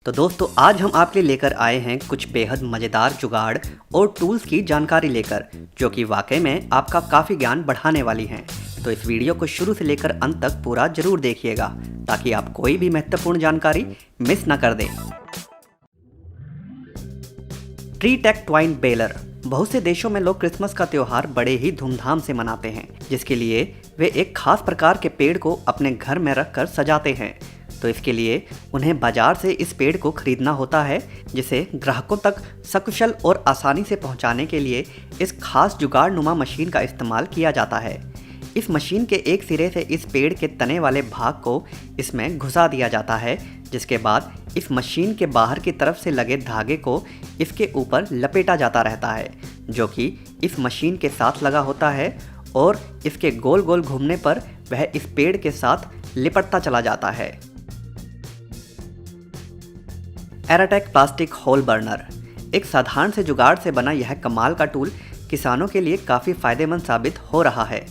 तो दोस्तों आज हम आपके लिए लेकर आए हैं कुछ बेहद मज़ेदार जुगाड़ और टूल्स की जानकारी लेकर, जो कि वाकई में आपका काफ़ी ज्ञान बढ़ाने वाली हैं। तो इस वीडियो को शुरू से लेकर अंत तक पूरा जरूर देखिएगा ताकि आप कोई भी महत्वपूर्ण जानकारी मिस ना कर दें। Tree take twine baler. बहुत से देशों में लोग क्रिसमस का त्यौहार बड़े ही धूमधाम से मनाते हैं, जिसके लिए वे एक खास प्रकार के पेड़ को अपने घर में रखकर सजाते हैं। तो इसके लिए उन्हें बाजार से इस पेड़ को खरीदना होता है, जिसे ग्राहकों तक सकुशल और आसानी से पहुंचाने के लिए इस खास जुगाड़नुमा मशीन का इस्तेमाल किया जाता है। इस मशीन के एक सिरे से इस पेड़ के तने वाले भाग को इसमें घुसा दिया जाता है, जिसके बाद इस मशीन के बाहर की तरफ से लगे धागे को इसके ऊपर लपेटा जाता रहता है, जो कि इस मशीन के साथ लगा होता है और इसके गोल गोल घूमने पर वह इस पेड़ के साथ लिपटता चला जाता है। एराटेक प्लास्टिक होल बर्नर। एक साधारण से जुगाड़ से बना यह कमाल का टूल किसानों के लिए काफ़ी फायदेमंद साबित हो रहा है।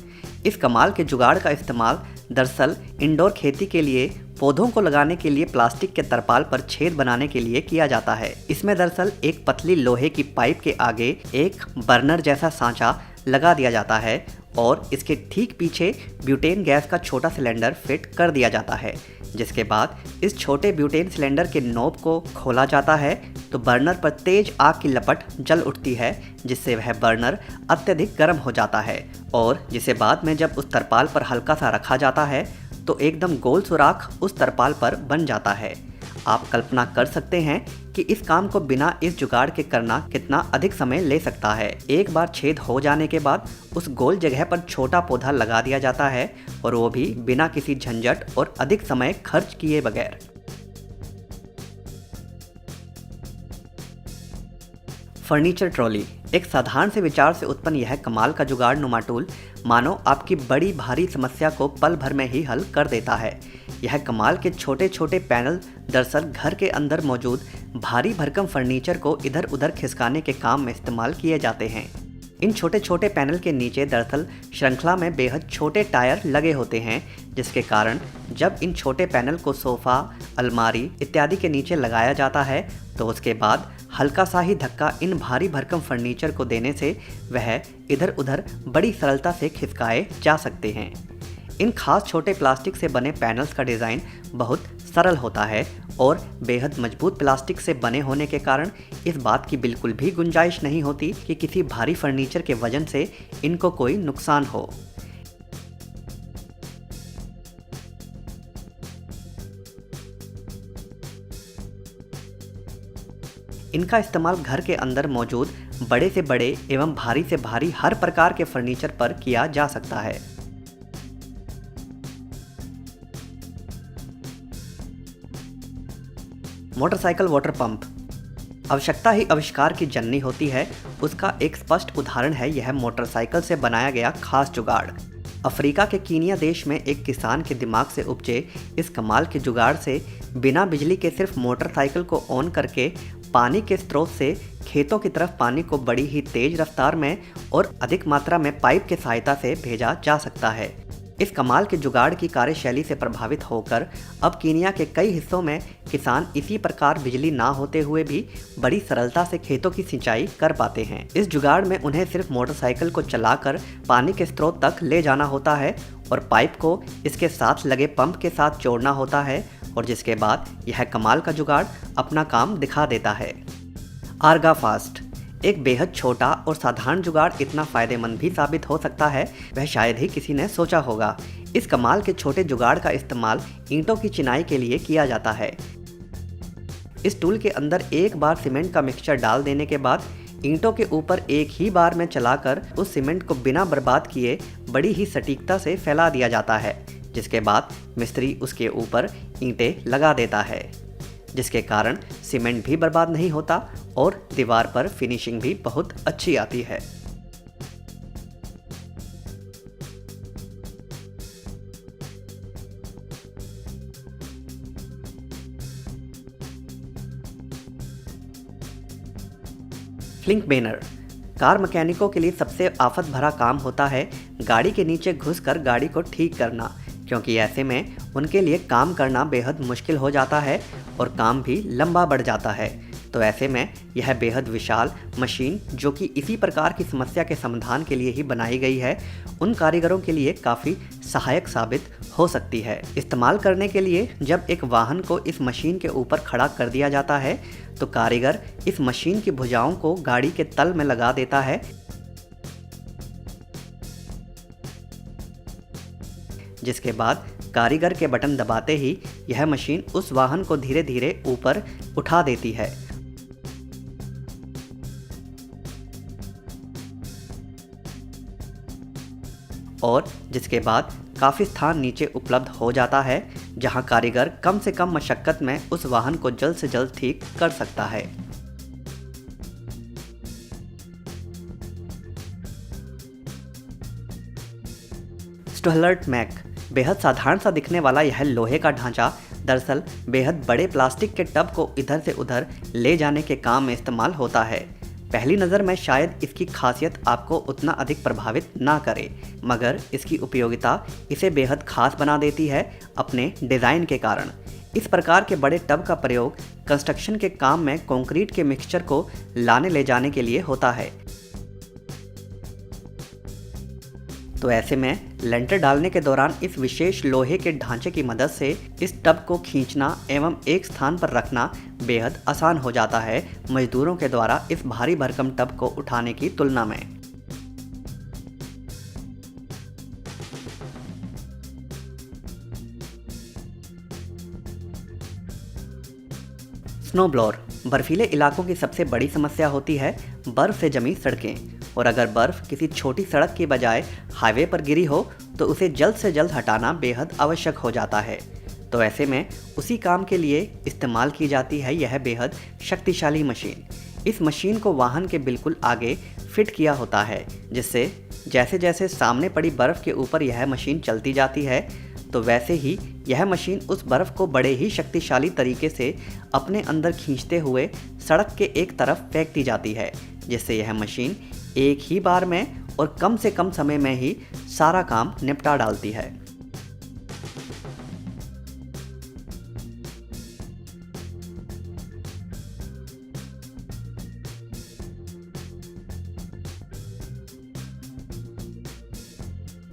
इस कमाल के जुगाड़ का इस्तेमाल दरअसल इंडोर खेती के लिए पौधों को लगाने के लिए प्लास्टिक के तरपाल पर छेद बनाने के लिए किया जाता है। इसमें दरअसल एक पतली लोहे की पाइप के आगे एक बर्नर जैसा सांचा लगा दिया जाता है और इसके ठीक पीछे ब्यूटेन गैस का छोटा सिलेंडर फिट कर दिया जाता है, जिसके बाद इस छोटे ब्यूटेन सिलेंडर के नॉब को खोला जाता है तो बर्नर पर तेज आग की लपट जल उठती है, जिससे वह बर्नर अत्यधिक गर्म हो जाता है और जिसे बाद में जब उस तरपाल पर हल्का सा रखा जाता है तो एकदम गोल सुराख उस तरपाल पर बन जाता है। आप कल्पना कर सकते हैं कि इस काम को बिना इस जुगाड़ के करना कितना अधिक समय ले सकता है। एक बार छेद हो जाने के बाद उस गोल जगह पर छोटा पौधा लगा दिया जाता है और वो भी बिना किसी झंझट और अधिक समय खर्च किए बगैर। Furniture trolley. एक साधारण से विचार से उत्पन्न यह कमाल का जुगाड़ नुमा टूल मानो आपकी बड़ी भारी समस्या को पल भर में ही हल कर देता है। यह कमाल के छोटे छोटे पैनल दरअसल घर के अंदर मौजूद भारी भरकम फर्नीचर को इधर उधर खिसकाने के काम में इस्तेमाल किए जाते हैं। इन छोटे छोटे पैनल के नीचे दरअसल श्रृंखला में बेहद छोटे टायर लगे होते हैं, जिसके कारण जब इन छोटे पैनल को सोफ़ा, अलमारी इत्यादि के नीचे लगाया जाता है तो उसके बाद हल्का सा ही धक्का इन भारी भरकम फर्नीचर को देने से वह इधर उधर बड़ी सरलता से खिसकाए जा सकते हैं। इन खास छोटे प्लास्टिक से बने पैनल्स का डिज़ाइन बहुत सरल होता है और बेहद मजबूत प्लास्टिक से बने होने के कारण इस बात की बिल्कुल भी गुंजाइश नहीं होती कि किसी भारी फर्नीचर के वजन से इनको कोई नुकसान हो। इनका इस्तेमाल घर के अंदर मौजूद बड़े से बड़े एवं भारी से भारी हर प्रकार के फर्नीचर पर किया जा सकता है। Motorcycle water pump. आवश्यकता ही आविष्कार की जननी होती है, उसका एक स्पष्ट उदाहरण है यह मोटरसाइकिल से बनाया गया खास जुगाड़। अफ्रीका के कीनिया देश में एक किसान के दिमाग से उपजे इस कमाल के जुगाड़ से बिना बिजली के सिर्फ मोटरसाइकिल को ऑन करके पानी के स्रोत से खेतों की तरफ पानी को बड़ी ही तेज रफ्तार में और अधिक मात्रा में पाइप के सहायता से भेजा जा सकता है। इस कमाल के जुगाड़ की कार्यशैली से प्रभावित होकर अब कीनिया के कई हिस्सों में किसान इसी प्रकार बिजली ना होते हुए भी बड़ी सरलता से खेतों की सिंचाई कर पाते हैं। इस जुगाड़ में उन्हें सिर्फ मोटरसाइकिल को चलाकर पानी के स्रोत तक ले जाना होता है और पाइप को इसके साथ लगे पंप के साथ जोड़ना होता है और जिसके बाद यह कमाल का जुगाड़ अपना काम दिखा देता है। आर्गा फास्ट। एक बेहद छोटा और साधारण जुगाड़ इतना फ़ायदेमंद भी साबित हो सकता है वह शायद ही किसी ने सोचा होगा। इस कमाल के छोटे जुगाड़ का इस्तेमाल ईंटों की चिनाई के लिए किया जाता है। इस टूल के अंदर एक बार सीमेंट का मिक्सचर डाल देने के बाद ईंटों के ऊपर एक ही बार में चलाकर उस सीमेंट को बिना बर्बाद किए बड़ी ही सटीकता से फैला दिया जाता है, जिसके बाद मिस्त्री उसके ऊपर ईंटें लगा देता है, जिसके कारण सीमेंट भी बर्बाद नहीं होता और दीवार पर फिनिशिंग भी बहुत अच्छी आती है। फ्लिंक बेनर। कार मैकेनिकों के लिए सबसे आफत भरा काम होता है गाड़ी के नीचे घुसकर गाड़ी को ठीक करना, क्योंकि ऐसे में उनके लिए काम करना बेहद मुश्किल हो जाता है और काम भी लंबा बढ़ जाता है। तो ऐसे में यह बेहद विशाल मशीन, जो कि इसी प्रकार की समस्या के समाधान के लिए ही बनाई गई है, उन कारीगरों के लिए काफ़ी सहायक साबित हो सकती है। इस्तेमाल करने के लिए जब एक वाहन को इस मशीन के ऊपर खड़ा कर दिया जाता है तो कारीगर इस मशीन की भुजाओं को गाड़ी के तल में लगा देता है, जिसके बाद कारीगर के बटन दबाते ही यह मशीन उस वाहन को धीरे धीरे ऊपर उठा देती है। और जिसके बाद काफ़ी स्थान नीचे उपलब्ध हो जाता है, जहां कारीगर कम से कम मशक्कत में उस वाहन को जल्द से जल्द ठीक कर सकता है। स्टुहलर्ट मैक बेहद साधारण सा दिखने वाला यह लोहे का ढांचा दरअसल बेहद बड़े प्लास्टिक के टब को इधर से उधर ले जाने के काम में इस्तेमाल होता है। पहली नज़र में शायद इसकी खासियत आपको उतना अधिक प्रभावित ना करे, मगर इसकी उपयोगिता इसे बेहद खास बना देती है अपने डिज़ाइन के कारण। इस प्रकार के बड़े टब का प्रयोग कंस्ट्रक्शन के काम में कंक्रीट के मिक्सचर को लाने ले जाने के लिए होता है। तो ऐसे में लेंटर डालने के दौरान इस विशेष लोहे के ढांचे की मदद से इस टब को खींचना एवं एक स्थान पर रखना बेहद आसान हो जाता है मजदूरों के द्वारा इस भारी भरकम टब को उठाने की तुलना में। स्नो ब्लोअर बर्फीले इलाकों की सबसे बड़ी समस्या होती है बर्फ से जमी सड़कें, और अगर बर्फ किसी छोटी सड़क के बजाय हाईवे पर गिरी हो तो उसे जल्द से जल्द हटाना बेहद आवश्यक हो जाता है। तो ऐसे में उसी काम के लिए इस्तेमाल की जाती है यह बेहद शक्तिशाली मशीन। इस मशीन को वाहन के बिल्कुल आगे फिट किया होता है, जिससे जैसे जैसे सामने पड़ी बर्फ़ के ऊपर यह मशीन चलती जाती है तो वैसे ही यह मशीन उस बर्फ़ को बड़े ही शक्तिशाली तरीके से अपने अंदर खींचते हुए सड़क के एक तरफ फेंकती जाती है, जिससे यह मशीन एक ही बार में और कम से कम समय में ही सारा काम निपटा डालती है।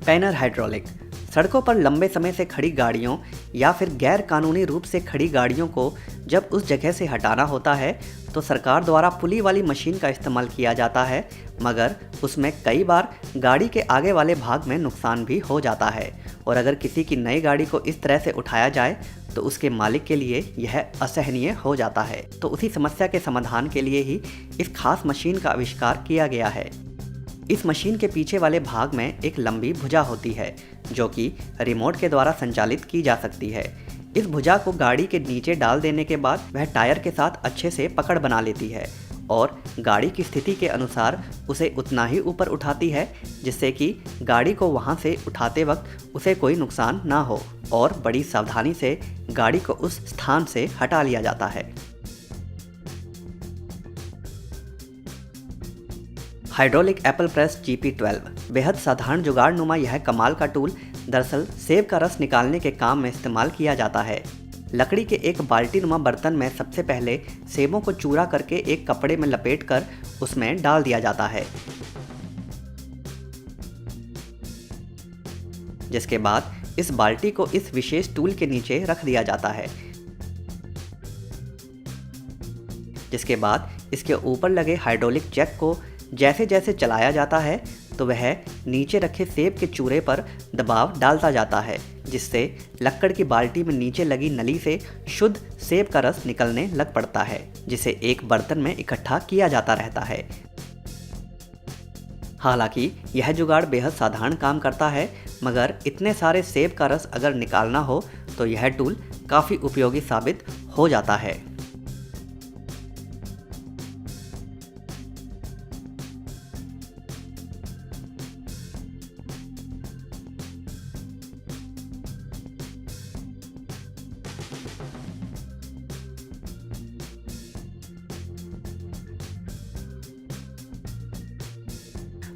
पैनर हाइड्रोलिक सड़कों पर लंबे समय से खड़ी गाड़ियों या फिर गैर कानूनी रूप से खड़ी गाड़ियों को जब उस जगह से हटाना होता है तो सरकार द्वारा पुली वाली मशीन का इस्तेमाल किया जाता है, मगर उसमें कई बार गाड़ी के आगे वाले भाग में नुकसान भी हो जाता है, और अगर किसी की नई गाड़ी को इस तरह से उठाया जाए तो उसके मालिक के लिए यह असहनीय हो जाता है। तो उसी समस्या के समाधान के लिए ही इस खास मशीन का आविष्कार किया गया है। इस मशीन के पीछे वाले भाग में एक लंबी भुजा होती है जो कि रिमोट के द्वारा संचालित की जा सकती है। इस भुजा को गाड़ी के नीचे डाल देने के बाद वह टायर के साथ अच्छे से पकड़ बना लेती है और गाड़ी की स्थिति के अनुसार उसे उतना ही ऊपर उठाती है जिससे कि गाड़ी को वहां से उठाते वक्त उसे कोई नुकसान ना हो और बड़ी सावधानी से गाड़ी को उस स्थान से हटा लिया जाता है। हाइड्रोलिक एप्पल प्रेस GP12 बेहद साधारण जुगाड़ नुमा यह कमाल का टूल दरअसल सेब का रस निकालने के काम में इस्तेमाल किया जाता है। लकड़ी के एक बाल्टी नुमा बर्तन में सबसे पहले सेबों को चूरा करके एक कपड़े में लपेटकर उसमें डाल दिया जाता है, जिसके बाद इस बाल्टी को इस विशेष टूल के नीचे रख दिया जाता है, जिसके बाद इसके ऊपर लगे हाइड्रोलिक जैक को जैसे जैसे चलाया जाता है तो वह नीचे रखे सेब के चूरे पर दबाव डालता जाता है, जिससे लक्कड़ की बाल्टी में नीचे लगी नली से शुद्ध सेब का रस निकलने लग पड़ता है, जिसे एक बर्तन में इकट्ठा किया जाता रहता है। हालांकि यह जुगाड़ बेहद साधारण काम करता है, मगर इतने सारे सेब का रस अगर निकालना हो तो यह टूल काफ़ी उपयोगी साबित हो जाता है।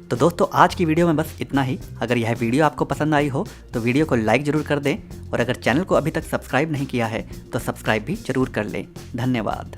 तो दोस्तों आज की वीडियो में बस इतना ही। अगर यह वीडियो आपको पसंद आई हो तो वीडियो को लाइक ज़रूर कर दें और अगर चैनल को अभी तक सब्सक्राइब नहीं किया है तो सब्सक्राइब भी जरूर कर लें। धन्यवाद।